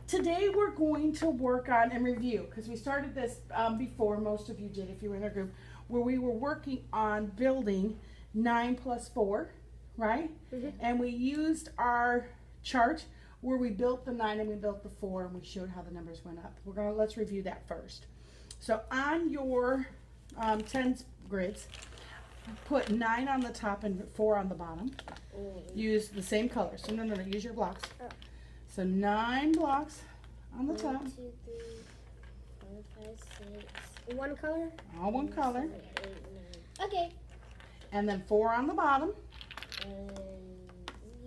Today we're going to work on and review, because we started this before, most of you did if you were in our group, where we were working on building 9 plus 4, right? Mm-hmm. And we used our chart where we built the 9 and we built the 4 and we showed how the numbers went up. Let's review that first. So on your 10s grids, put 9 on the top and 4 on the bottom. Use the same color. So no, use your blocks. Oh. So 9 blocks on the top. 1, 2, 3, 4, 5, 6. One color? All one color. 7, 8, 9. Okay. And then 4 on the bottom. And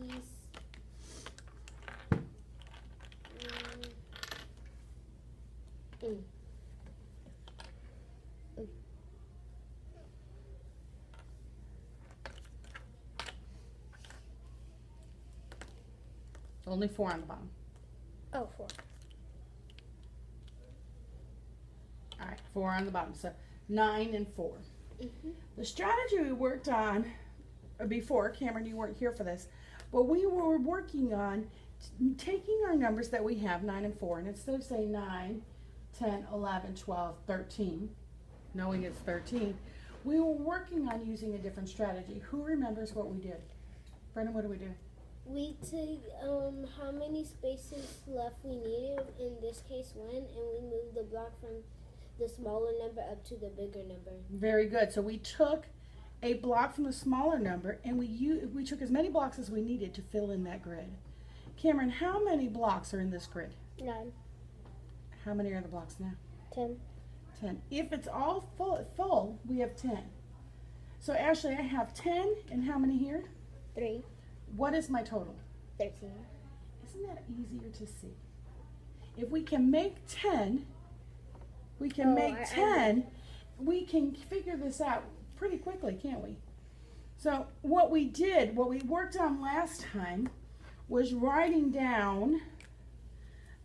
these. Only 4 on the bottom. Oh, 4. All right, 4 on the bottom. So 9 and 4. Mm-hmm. The strategy we worked on before, Cameron, you weren't here for this, but we were working on taking our numbers that we have, 9 and 4, and instead of saying 9, 10, 11, 12, 13, knowing it's 13, we were working on using a different strategy. Who remembers what we did? Brendan, what did we do? We took how many spaces left we needed, in this case 1, and we moved the block from the smaller number up to the bigger number. Very good. So we took a block from the smaller number and we took as many blocks as we needed to fill in that grid. Cameron, how many blocks are in this grid? 9. How many are the blocks now? 10. 10. If it's all full, we have 10. So Ashley, I have 10 and how many here? 3. What is my total? 13. Isn't that easier to see? If we can make 10, we can we can figure this out pretty quickly, can't we? So what we worked on last time was writing down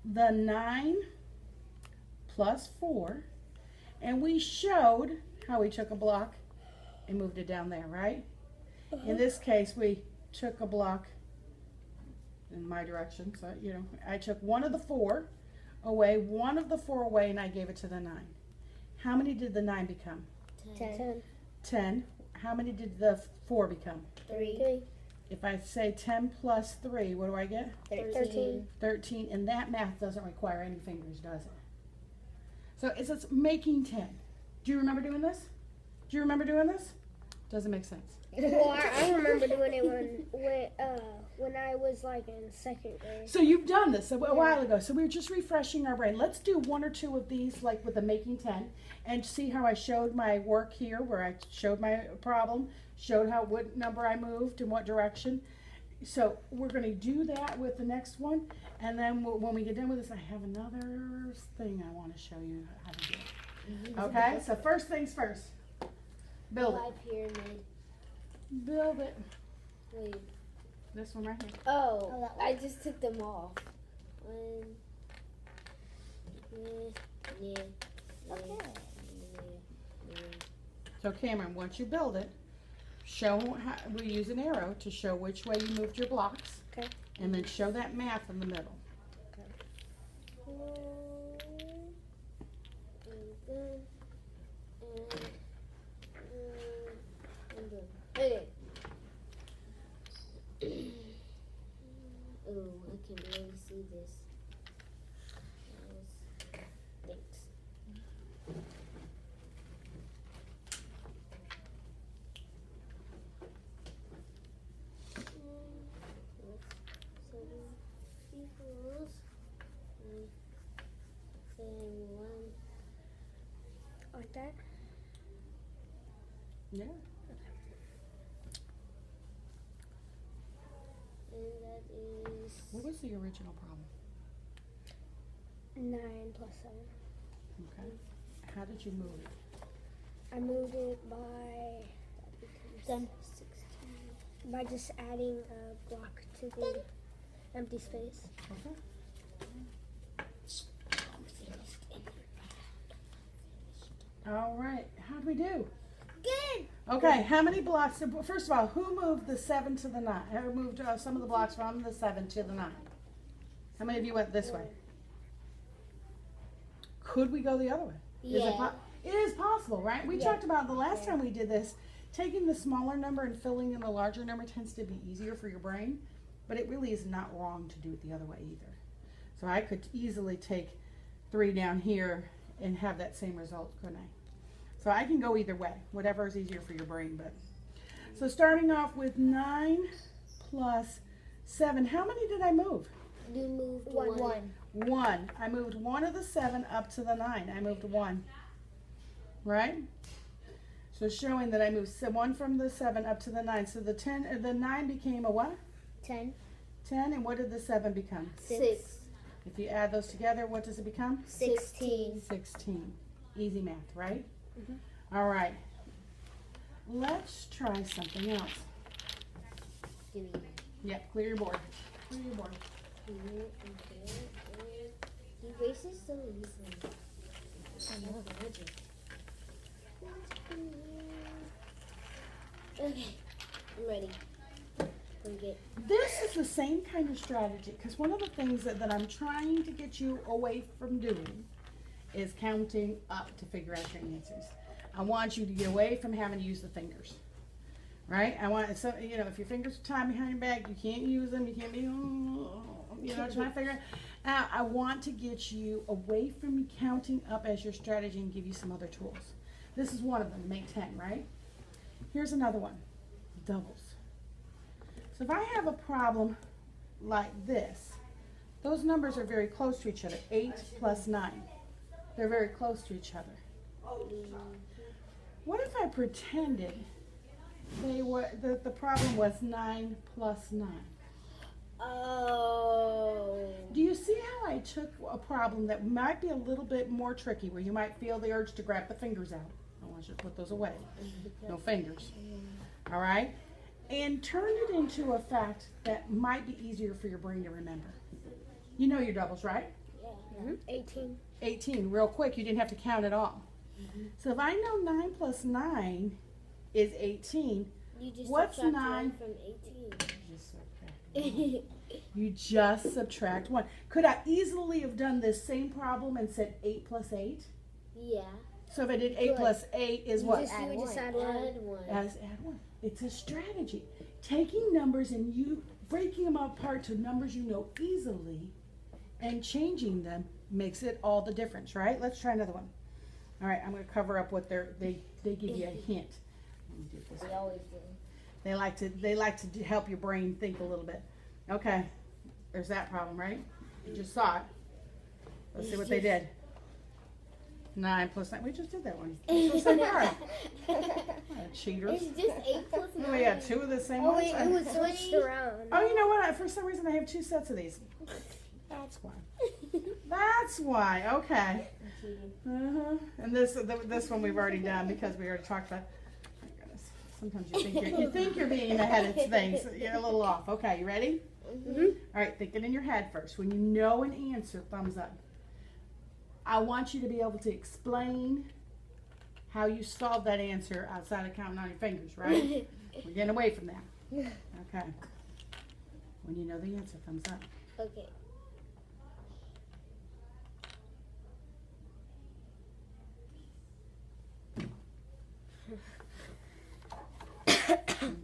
the 9 plus 4, and we showed how we took a block and moved it down there, right? In this case, we took a block in my direction, so I took one of the 4 away, and I gave it to the 9. How many did the 9 become? 10. 10. How many did the 4 become? 3. If I say 10 plus 3, what do I get? 13. 13, and that math doesn't require any fingers, does it? So it's making 10. Do you remember doing this? Do you remember doing this? Doesn't make sense. Well, I remember doing it when I was like in 2nd grade. So you've done this a while ago. So we were just refreshing our brain. Let's do 1 or 2 of these, like with the making 10, and see how I showed my work here, where I showed my problem, showed what number I moved in what direction. So we're going to do that with the next one, and then when we get done with this, I have another thing I want to show you how to do. Okay, so first things first. Build it. Pyramid. Build it. Wait. This one right here. Oh, I just took them off. 1. Okay. So Cameron, once you build it, we use an arrow to show which way you moved your blocks. Okay. And then show that math in the middle. Okay. Oh, I can barely see this. Thanks. Like that? Yeah. And that is What was the original problem? 9 plus 7. Okay. How did you move it? I moved it by 16. By just adding a block to the empty space. Okay. All right. How'd we do? Good. Okay. How many blocks? First of all, who moved the 7 to the 9? Who moved some of the blocks from the 7 to the 9? How many of you went this way? Could we go the other way? Yeah. It is possible, right? We talked about the last time we did this, taking the smaller number and filling in the larger number tends to be easier for your brain, but it really is not wrong to do it the other way either. So I could easily take 3 down here and have that same result, couldn't I? So I can go either way, whatever is easier for your brain. But so starting off with 9 plus 7, how many did I move? You moved One. 1. I moved 1 of the 7 up to the 9. I moved 1. Right? So showing that I moved 1 from the 7 up to the 9. So the 9 became a what? 10. 10. And what did the 7 become? 6. If you add those together, what does it become? 16. 16. Easy math, right? All right. Let's try something else. Yep, clear your board. Clear your board. He races so easily. I know. Okay, I'm ready. This is the same kind of strategy, because one of the things that I'm trying to get you away from doing is counting up to figure out your answers. I want you to get away from having to use the fingers, right? I want, so, you know, if your fingers are tied behind your back, you can't use them, you can't be, you know, trying to figure it out. I want to get you away from counting up as your strategy and give you some other tools. This is one of them, make 10, right? Here's another one, doubles. So if I have a problem like this, those numbers are very close to each other, 8 plus 9. They're very close to each other. What if I pretended they were, the problem was 9 plus 9? Oh. Do you see how I took a problem that might be a little bit more tricky, where you might feel the urge to grab the fingers out? I want you to put those away. No fingers. All right? And turned it into a fact that might be easier for your brain to remember. You know your doubles, right? Yeah. 18. 18, real quick, you didn't have to count at all. So if I know 9 plus 9 is 18, You just what's subtract 9 1 from 18? 18. You just subtract 1. Could I easily have done this same problem and said 8 plus 8? Yeah. So if I did 8 Good. plus 8 is what? Just, you would just add 1. Add 1. Add 1. It's a strategy. Taking numbers and you breaking them apart to numbers you know easily and changing them makes it all the difference, right? Let's try another one. All right, I'm going to cover up what they give you a hint. Let me do this. We always do. They like to help your brain think a little bit. Okay, there's that problem, right? You just saw it. Let's see what they did. 9 plus 9. We just did that one. It's the same card. Cheaters. It's just 8 plus 9. Oh, we got 2 of the same Oh, ones. wait, it was switched around. Oh, you know what? For some reason, I have 2 sets of these. That's why. That's why. Okay. And this one we've already done because we already talked about. My goodness. Sometimes you think you're being ahead of things. You're a little off. Okay, you ready? Mm-hmm. All right. Think it in your head first. When you know an answer, thumbs up. I want you to be able to explain how you solved that answer outside of counting on your fingers, right? We're getting away from that. Okay. When you know the answer, thumbs up. Okay.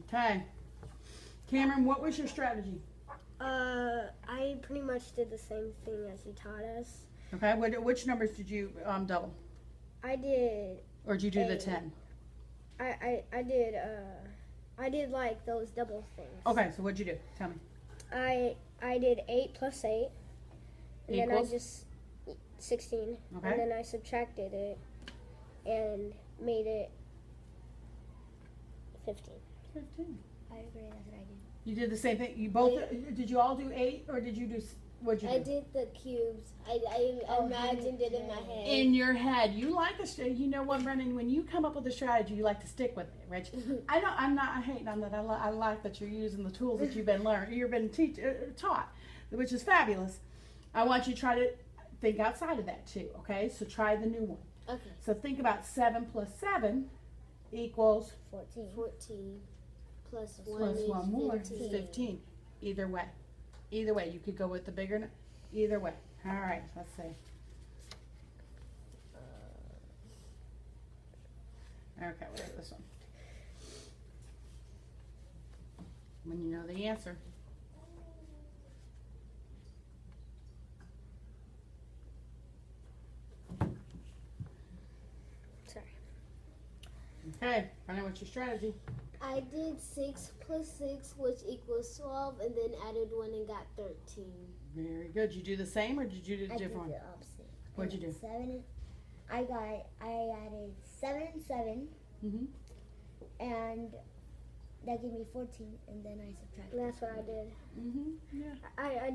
Okay. Cameron, what was your strategy? I pretty much did the same thing as you taught us. Okay. Which numbers did you double? I did. Or did you do the 8. 10? I did like those double things. Okay, so what'd you do? Tell me. I did 8 plus 8. And then I Equals? just 16. Okay. And then I subtracted it and made it 15. 15. I agree, that's what I did. You did the same thing. You both did you all do 8 or did you do what'd you do? I did the cubes. I imagined it in my head. In your head, you like a you know what, Brendan? When you come up with a strategy, you like to stick with it, right? I'm not hating on that. I like that you're using the tools that you've been taught, which is fabulous. I want you to try to think outside of that too. Okay, so try the new one. Okay. So think about 7 plus 7 equals 14. 14 plus 1 plus is 1 more 15. 15. Either way, you could go with the bigger. Either way. All right. Let's see. Okay, we'll do this one. When you know the answer. Sorry. Okay, find out what's your strategy. I did 6 plus 6, which equals 12, and then added 1 and got 13. Very good. You do the same, or did you do a I did different one? the opposite. What'd you do? 7. I added 7 and 7, Mm-hmm. and that gave me 14, and then I subtracted. That's what I did. Mm-hmm. Yeah. I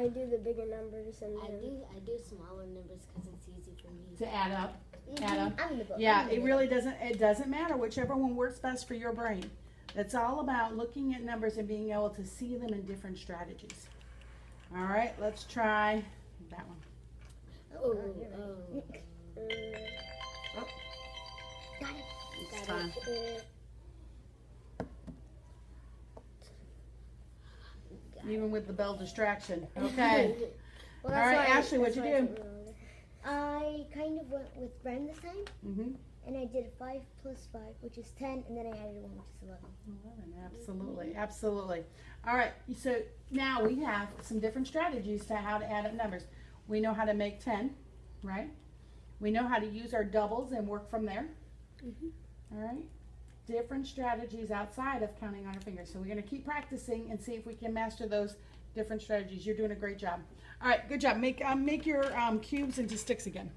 do the bigger numbers and I then do smaller numbers because it's easy for me. To add up. Add up. I'm in the book. Yeah, I'm in the it book. really doesn't. It doesn't matter. Whichever one works best for your brain. It's all about looking at numbers and being able to see them in different strategies. All right, let's try that one. Oh, you're right. Got it. It's time. Even with the bell distraction. Okay. Well, All right, Ashley, what'd you do? I kind of went with Bren this time, Mm-hmm. and I did 5 plus 5, which is 10, and then I added 1, which is 11. 11, absolutely, absolutely. All right, so now we have some different strategies to how to add up numbers. We know how to make 10, right? We know how to use our doubles and work from there. All right, different strategies outside of counting on our fingers. So we're going to keep practicing and see if we can master those different strategies. You're doing a great job. All right, good job. Make your cubes into sticks again.